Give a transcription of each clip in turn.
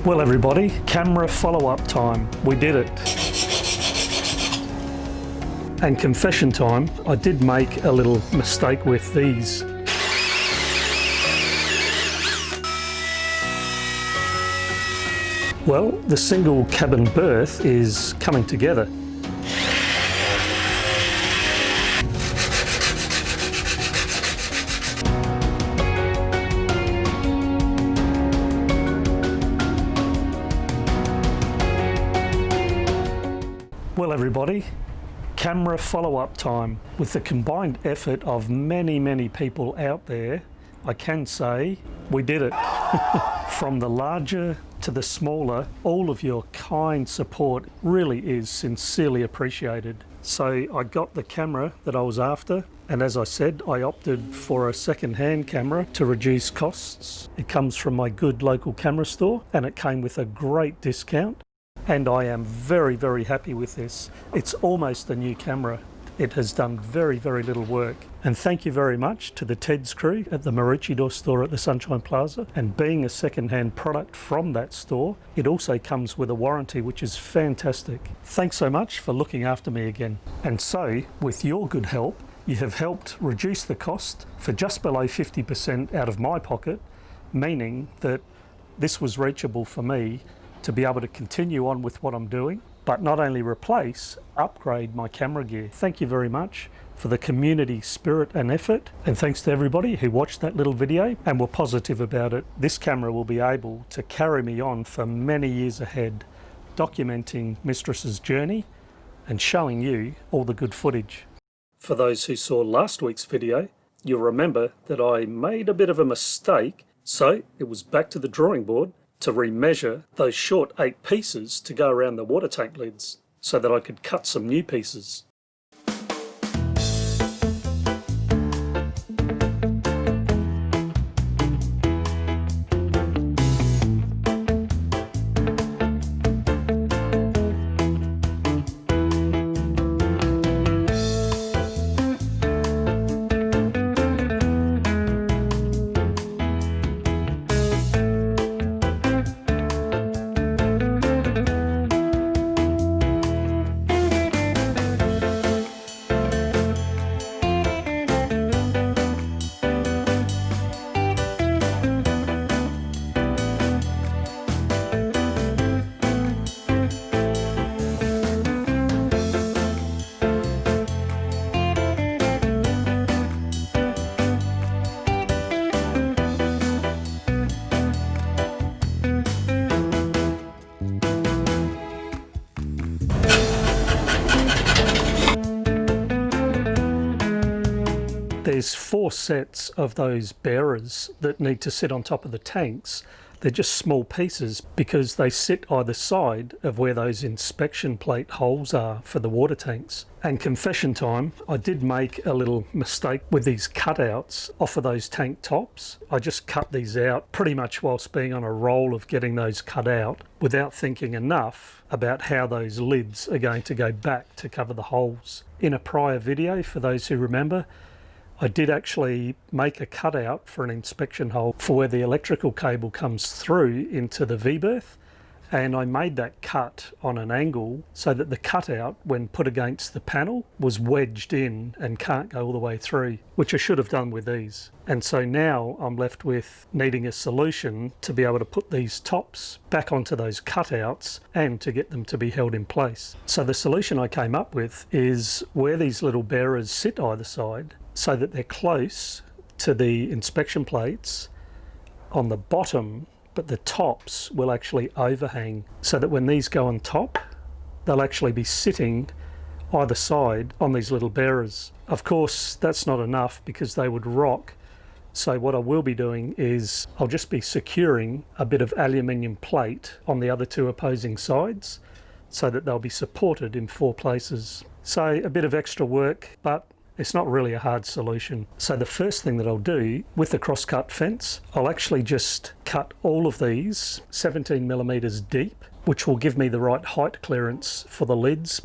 Well everybody, camera follow-up time. We did it. And confession time, I did make a little mistake with these. Well, the single cabin berth is coming together. Well everybody, camera follow-up time. With the combined effort of many people out there, I can say we did it. From the larger to the smaller, all of your kind support really is sincerely appreciated. So I got the camera that I was after, and as I said, I opted for a second-hand camera to reduce costs. It comes from my good local camera store and it came with a great discount. And I am very happy with this. It's almost a new camera. It has done very little work. And thank you very much to the Ted's crew at the Maroochydore store at the Sunshine Plaza. And being a second-hand product from that store, it also comes with a warranty, which is fantastic. Thanks so much for looking after me again. And so, with your good help, you have helped reduce the cost for just below 50% out of my pocket, meaning that this was reachable for me to be able to continue on with what I'm doing, but not only replace, upgrade my camera gear. Thank you very much for the community spirit and effort, and thanks to everybody who watched that little video and were positive about it. This camera will be able to carry me on for many years ahead, documenting Mistress's journey and showing you all the good footage. For those who saw last week's video, you'll remember that I made a bit of a mistake, so it was back to the drawing board to remeasure those short 8 pieces to go around the water tank lids so that I could cut some new pieces. There's 4 sets of those bearers that need to sit on top of the tanks. They're just small pieces because they sit either side of where those inspection plate holes are for the water tanks. And confession time, I did make a little mistake with these cutouts off of those tank tops. I just cut these out pretty much whilst being on a roll of getting those cut out without thinking enough about how those lids are going to go back to cover the holes. In a prior video, for those who remember, I did actually make a cutout for an inspection hole for where the electrical cable comes through into the V-berth, and I made that cut on an angle so that the cutout, when put against the panel, was wedged in and can't go all the way through, which I should have done with these. And so now I'm left with needing a solution to be able to put these tops back onto those cutouts and to get them to be held in place. So the solution I came up with is where these little bearers sit either side, so that they're close to the inspection plates on the bottom, but the tops will actually overhang, so that when these go on top, they'll actually be sitting either side on these little bearers. Of course, that's not enough because they would rock. So what I will be doing is I'll just be securing a bit of aluminium plate on the other 2 opposing sides so that they'll be supported in 4 places. So a bit of extra work, but it's not really a hard solution. So the first thing that I'll do with the cross-cut fence, I'll actually just cut all of these 17mm deep, which will give me the right height clearance for the lids.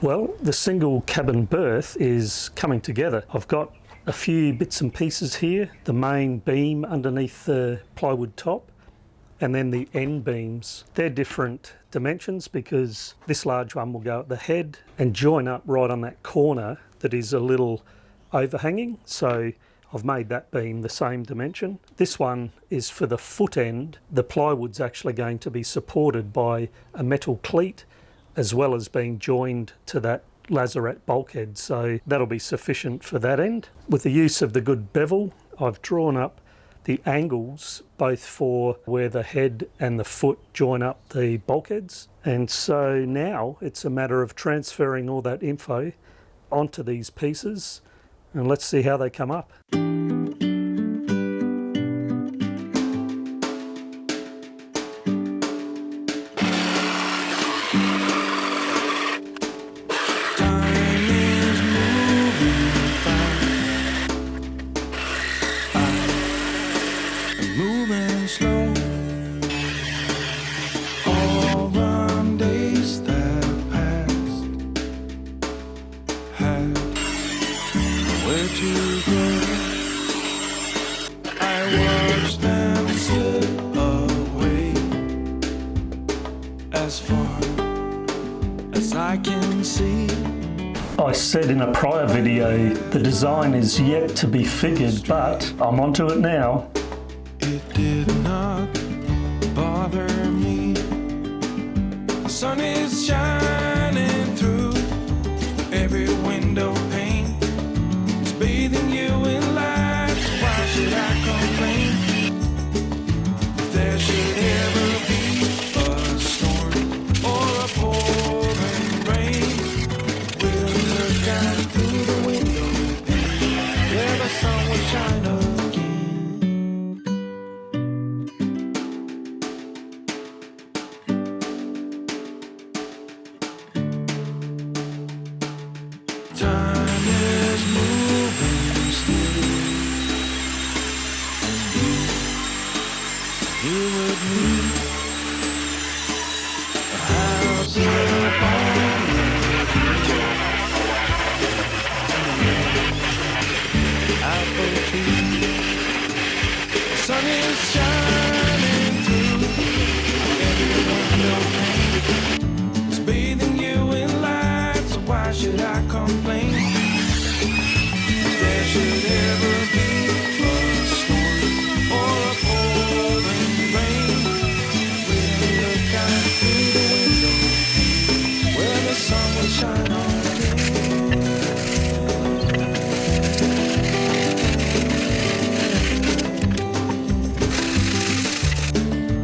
Well, the single cabin berth is coming together. I've got a few bits and pieces here, the main beam underneath the plywood top, and then the end beams. They're different dimensions because this large one will go at the head and join up right on that corner that is a little overhanging. So I've made that beam the same dimension. This one is for the foot end. The plywood's actually going to be supported by a metal cleat as well as being joined to that lazarette bulkhead, so that'll be sufficient for that end. With the use of the good bevel, I've drawn up the angles both for where the head and the foot join up the bulkheads, and so now it's a matter of transferring all that info onto these pieces, and let's see how they come up. I said in a prior video, the design is yet to be figured, but I'm onto it now. It did not bother me. The sun is shining through every window pane. It's bathing you in light, so why should I complain? If there should ever be a storm or a pouring rain, we'll look out through the window pane. Yeah, the sun will shine again. Time is moving still, and you here with me. A house upon apple tree. The sun is shining through every window pane. It's bathing you in light, so why should I complain? If there should ever be a storm or a pouring rain, we'll look out through the window where the sun will shine on again.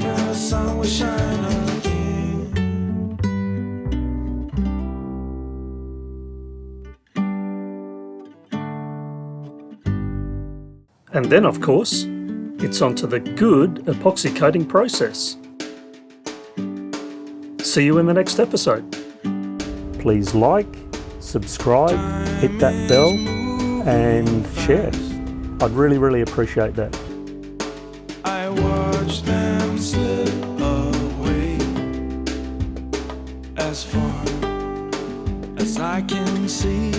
Where the sun will shine again. And then, of course, it's onto the good epoxy coating process. See you in the next episode. Please like, subscribe, hit that bell, and share. I'd really appreciate that. I watch them slip away as far as I can see.